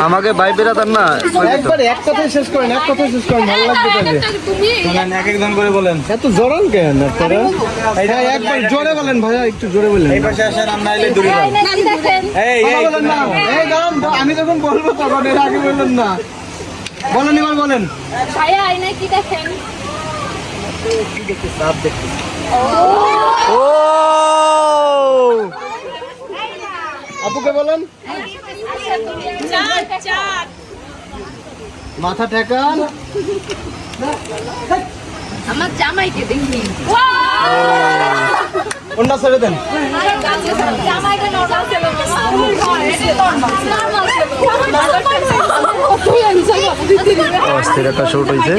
আমাকে ভাই বেরাতার না একবার এক কথাই শেষ করেন, এক কথাই শেষ করেন, ভালো লাগবে তাহলে। এক একজন করে বলেন। এত জোরান কেন আপনারা? একবার জোরে বলেন ভাইয়া, একটু জোরে বলেন। এই পাশে আসেন, আমরা এলে দূরে যান। এই এই বলেন না, এই দাঁড়ান, আমি যখন বলবো তখন এর আগে বললেন না। বলেন, এবার বলেন। ভাইয়া আয়নায় কি দেখেন? ও আপুকে বলেন। মাথা ঠেকান। আমার জামাইকে দেখি। অন্য ছেড়ে দেন। জামাইটা নরমাল ছিল না। অস্থির একটা শুট হয়েছে।